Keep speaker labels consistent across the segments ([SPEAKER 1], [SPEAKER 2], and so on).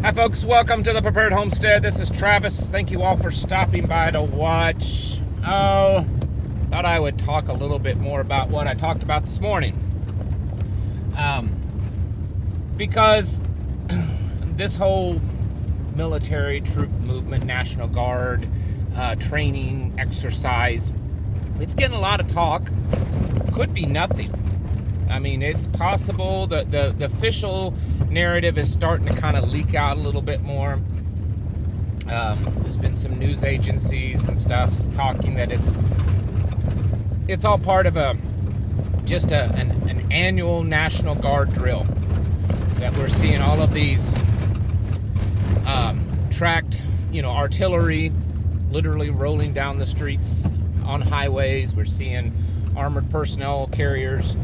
[SPEAKER 1] Hi folks, welcome to the Prepared Homestead. This is Travis. Thank you all for stopping by to watch. Thought I would talk a little bit more about what I talked about this morning. Because this whole military troop movement, National Guard, training, exercise, it's getting a lot of talk. Could be nothing. I mean, it's possible that the official narrative is starting to kind of leak out a little bit more. There's been some news agencies and stuff talking that it's all part of an annual National Guard drill. That we're seeing all of these tracked, artillery literally rolling down the streets on highways. We're seeing armored personnel carriers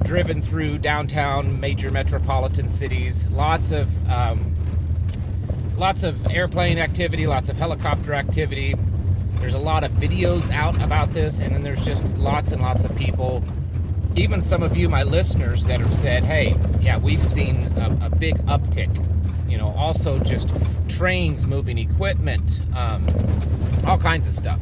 [SPEAKER 1] driven through downtown major metropolitan cities. Lots of airplane activity, lots of helicopter activity. There's a lot of videos out about this, and then there's just lots and lots of people, even some of you, my listeners, that have said, hey, yeah, we've seen a big uptick. Also just trains moving equipment, all kinds of stuff.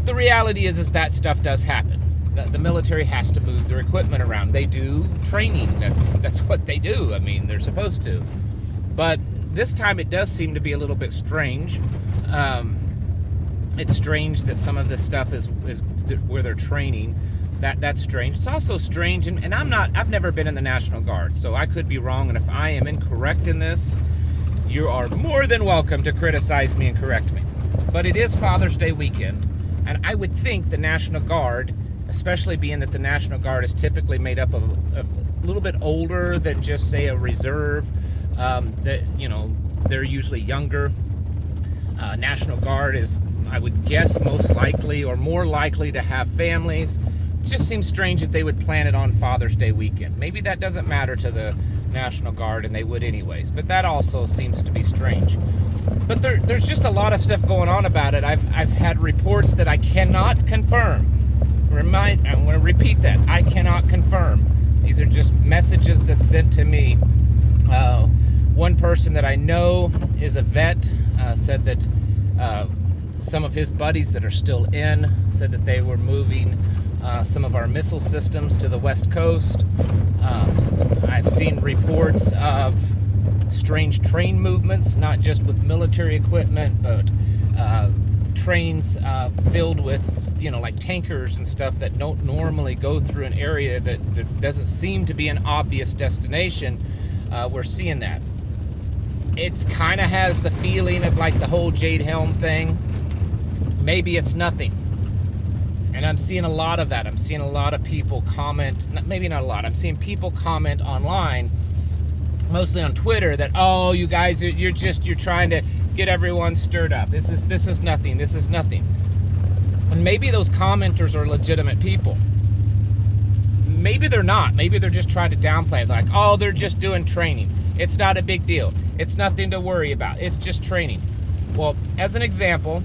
[SPEAKER 1] The reality is that stuff does happen. The military has to move their equipment around. They do training. That's what they do. I mean, they're supposed to. But this time it does seem to be a little bit strange. It's strange that some of this stuff is where they're training. That's strange. It's also strange, and I've never been in the National Guard, so I could be wrong, and if I am incorrect in this, you are more than welcome to criticize me and correct me. But it is Father's Day weekend, and I would think the National Guard, especially being that the National Guard is typically made up of a little bit older than just, say, a reserve, that, they're usually younger. National Guard is, I would guess, most likely or more likely to have families. It just seems strange that they would plan it on Father's Day weekend. Maybe that doesn't matter to the National Guard, and they would anyways, but that also seems to be strange. But there's just a lot of stuff going on about it. I've had reports that I cannot confirm. I'm going to repeat that. I cannot confirm. These are just messages that's sent to me. One person that I know is a vet said that some of his buddies that are still in said that they were moving some of our missile systems to the West Coast. I've seen reports of strange train movements, not just with military equipment, but trains filled with, like tankers and stuff that don't normally go through an area that doesn't seem to be an obvious destination. We're seeing that. It's kind of has the feeling of like the whole Jade Helm thing. Maybe it's nothing. And I'm seeing a lot of that. I'm seeing a lot of people comment, maybe not a lot, I'm seeing people comment online, mostly on Twitter, that, oh, you guys, you're trying to get everyone stirred up. This is nothing. This is nothing. And maybe those commenters are legitimate people. Maybe they're not. Maybe they're just trying to downplay it. Like, oh, they're just doing training. It's not a big deal. It's nothing to worry about. It's just training. Well, as an example,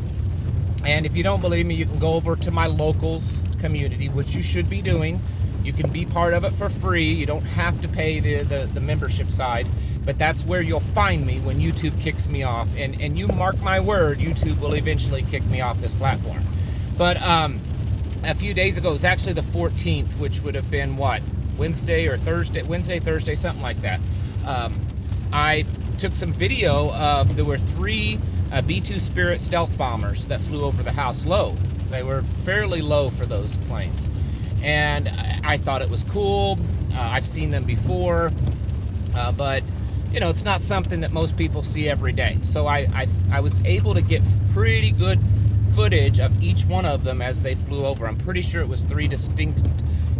[SPEAKER 1] and if you don't believe me, you can go over to my locals community, which you should be doing. You can be part of it for free. You don't have to pay the membership side, but that's where you'll find me when YouTube kicks me off. And you mark my word, YouTube will eventually kick me off this platform. But a few days ago, it was actually the 14th, which would have been what? Wednesday, Thursday, something like that. I took some video of, there were 3 B-2 Spirit stealth bombers that flew over the house low. They were fairly low for those planes. And I thought it was cool. I've seen them before, but it's not something that most people see every day. So I was able to get pretty good footage of each one of them as they flew over. I'm pretty sure it was 3 distinct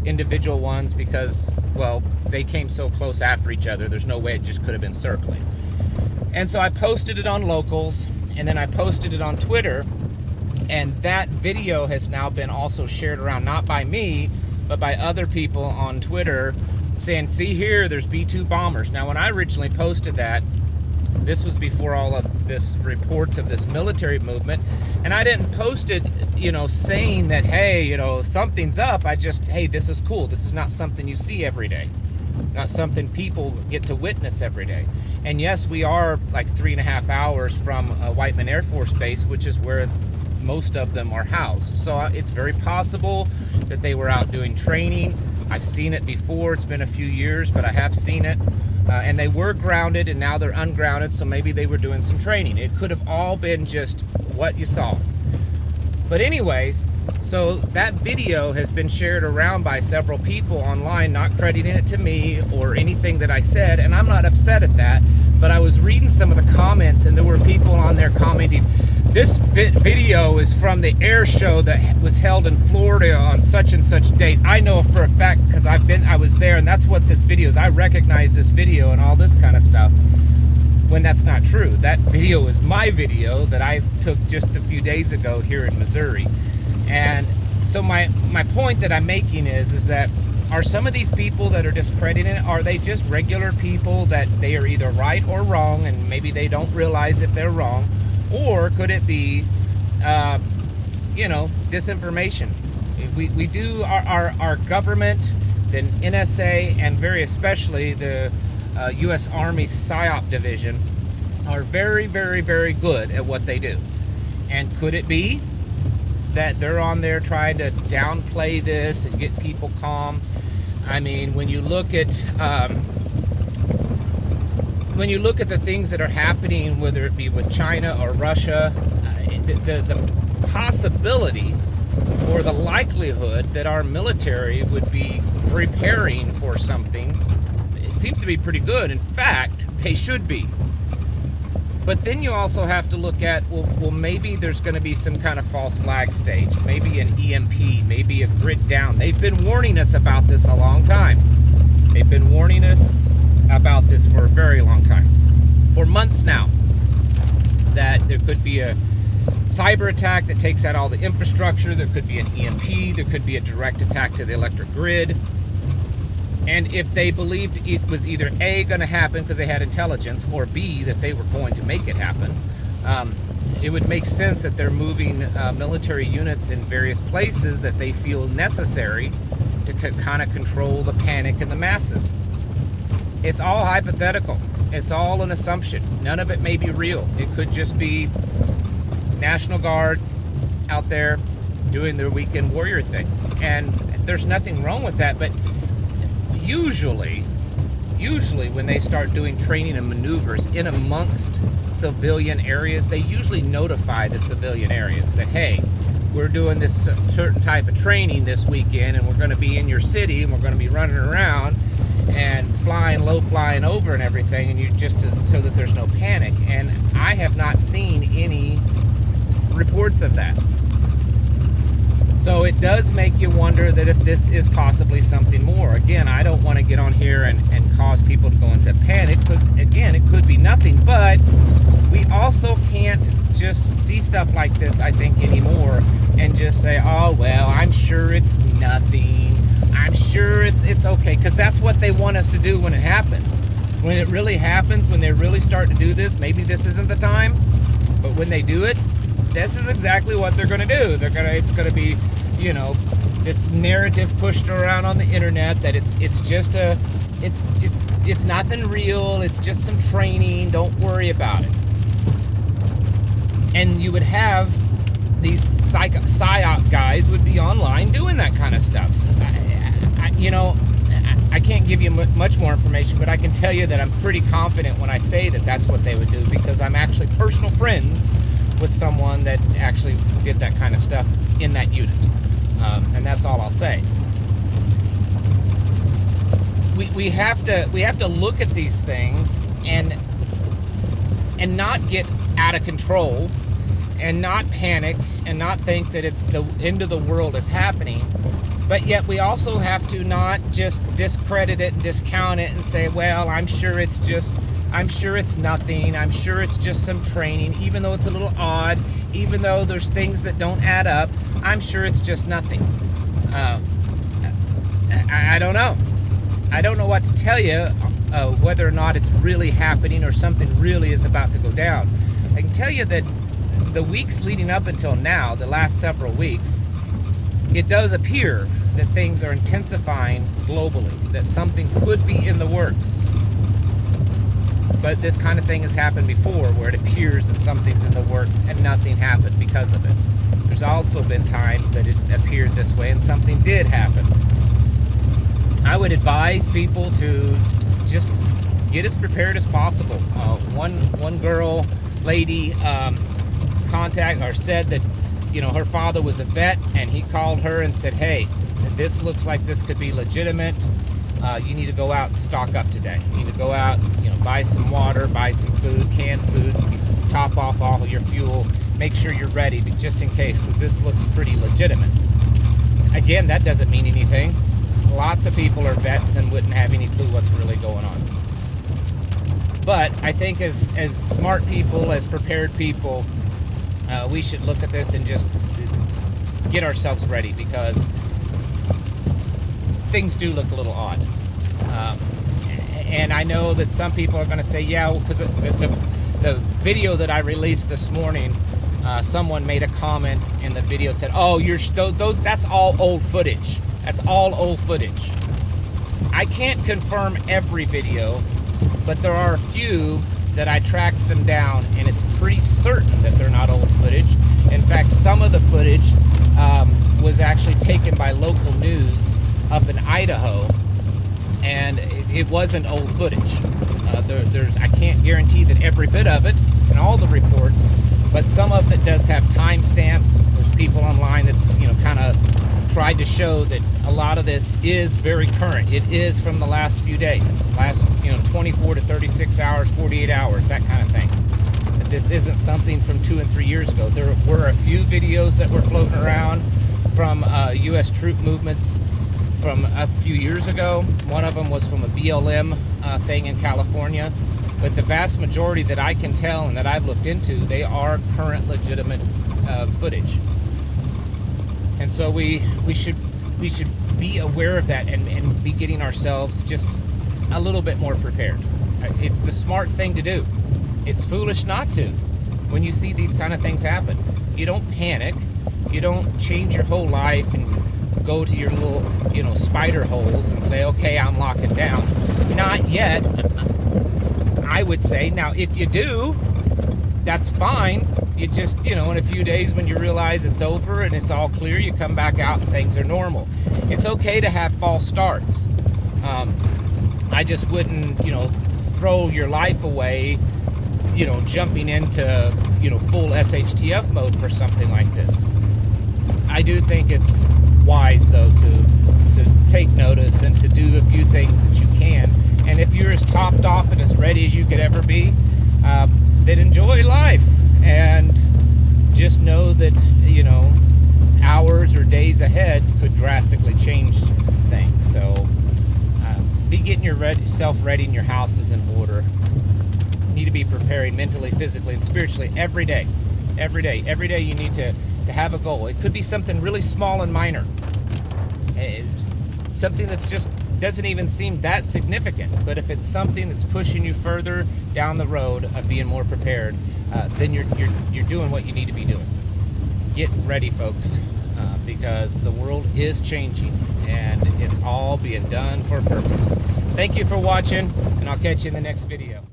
[SPEAKER 1] individual ones because, well, they came so close after each other. There's no way it just could have been circling. And so I posted it on locals, and then I posted it on Twitter. And that video has now been also shared around, not by me, but by other people on Twitter saying, see here, there's B-2 bombers. Now, when I originally posted that, this was before all of this reports of this military movement, and I didn't post it, saying that, hey, something's up. I just, hey, this is cool. This is not something you see every day. Not something people get to witness every day. And yes, we are like 3.5 hours from Whiteman Air Force Base, which is where most of them are housed. So it's very possible that they were out doing training. I've seen it before. It's been a few years, but I have seen it. And they were grounded, and now they're ungrounded, so maybe they were doing some training. It could have all been just what you saw. But anyways, so that video has been shared around by several people online, not crediting it to me or anything that I said, and I'm not upset at that. But I was reading some of the comments, and there were people on there commenting, this video is from the air show that was held in Florida on such and such date. I know for a fact because I was there, and that's what this video is. I recognize this video and all this kind of stuff, when that's not true. That video is my video that I took just a few days ago here in Missouri. And so my point that I'm making is that are some of these people that are discrediting it, are they just regular people that they are either right or wrong, and maybe they don't realize if they're wrong? Or could it be, disinformation? We do, our government, the NSA, and very especially the U.S. Army PSYOP division are very, very, very good at what they do. And could it be that they're on there trying to downplay this and get people calm? I mean, when you look at the things that are happening, whether it be with China or Russia, the possibility or the likelihood that our military would be preparing for something, it seems to be pretty good. In fact, they should be. But then you also have to look at, well, maybe there's going to be some kind of false flag stage, maybe an EMP, maybe a grid down. They've been warning us about this a long time. They've been warning us about this for a very long time, for months now, that there could be a cyber attack that takes out all the infrastructure, there could be an EMP, there could be a direct attack to the electric grid. And if they believed it was either A, going to happen because they had intelligence, or B, that they were going to make it happen, it would make sense that they're moving military units in various places that they feel necessary to kind of control the panic in the masses. It's all hypothetical. It's all an assumption. None of it may be real. It could just be National Guard out there doing their weekend warrior thing. And there's nothing wrong with that, but usually when they start doing training and maneuvers in amongst civilian areas, they usually notify the civilian areas that, hey, we're doing this certain type of training this weekend, and we're going to be in your city, and we're going to be running around and flying over and everything, and you just so that there's no panic. And I have not seen any reports of that. So it does make you wonder that if this is possibly something more. Again, I don't want to get on here and cause people to go into panic, because again, it could be nothing, but we also can't just see stuff like this, I think, anymore and just say, oh, well, I'm sure it's nothing. I'm sure it's okay, because that's what they want us to do when it happens. When it really happens, when they really start to do this, maybe this isn't the time, but when they do it, this is exactly what they're going to do. It's going to be, this narrative pushed around on the internet that it's nothing real. It's just some training. Don't worry about it. And you would have these PSYOP guys would be online doing that kind of stuff. I can't give you much more information, but I can tell you that I'm pretty confident when I say that that's what they would do, because I'm actually personal friends with someone that actually did that kind of stuff in that unit. And that's all I'll say. We have to look at these things and not get out of control and not panic and not think that it's the end of the world is happening. But yet we also have to not just discredit it and discount it and say, well, I'm sure it's nothing. I'm sure it's just some training, even though it's a little odd, even though there's things that don't add up. I'm sure it's just nothing. I don't know. I don't know what to tell you, whether or not it's really happening or something really is about to go down. I can tell you that the weeks leading up until now, the last several weeks, it does appear that things are intensifying globally, that something could be in the works. But this kind of thing has happened before, where it appears that something's in the works and nothing happened because of it. There's also been times that it appeared this way and something did happen. I would advise people to just get as prepared as possible. One lady said that, you know, her father was a vet, and he called her and said, "Hey, this looks like this could be legitimate. You need to go out and stock up today. You need to go out, you know, buy some water, buy some food, canned food, top off all of your fuel. Make sure you're ready, just in case, because this looks pretty legitimate." Again, that doesn't mean anything. Lots of people are vets and wouldn't have any clue what's really going on. But I think as smart people, as prepared people, we should look at this and just get ourselves ready, because things do look a little odd. And I know that some people are going to say, yeah, because the video that I released this morning, someone made a comment in the video, said, "Oh, that's all old footage. That's all old footage." I can't confirm every video, but there are a few that I tracked them down, and it's pretty certain that they're not old footage. In fact, some of the footage was actually taken by local news up in Idaho, and it wasn't old footage. I can't guarantee that every bit of it and all the reports, but some of it does have timestamps. There's people online that's, you know, kind of tried to show that a lot of this is very current. It is from the last few days, last, you know, 24 to 36 hours, 48 hours, that kind of thing. But this isn't something from 2 and 3 years ago. There were a few videos that were floating around from U.S. troop movements from a few years ago. One of them was from a BLM thing in California. But the vast majority that I can tell and that I've looked into, they are current, legitimate footage. And so we should be aware of that and be getting ourselves just a little bit more prepared. It's the smart thing to do. It's foolish not to. When you see these kind of things happen, you don't panic. You don't change your whole life and go to your little, you know, spider holes and say, okay, I'm locking down. Not yet, I would say. Now, if you do, that's fine. You just, you know, in a few days when you realize it's over and it's all clear, you come back out and things are normal. It's okay to have false starts. I just wouldn't, you know, throw your life away, you know, jumping into, you know, full SHTF mode for something like this. I do think it's wise, though, to take notice and to do a few things that you can. And if you're as topped off and as ready as you could ever be, then enjoy life. And just know that, you know, hours or days ahead could drastically change things. So be getting yourself ready and your house is in order. You need to be preparing mentally, physically, and spiritually every day. Every day. Every day you need to have a goal. It could be something really small and minor. Something that's just doesn't even seem that significant. But if it's something that's pushing you further down the road of being more prepared, then you're doing what you need to be doing. Get ready, folks, because the world is changing and it's all being done for a purpose. Thank you for watching, and I'll catch you in the next video.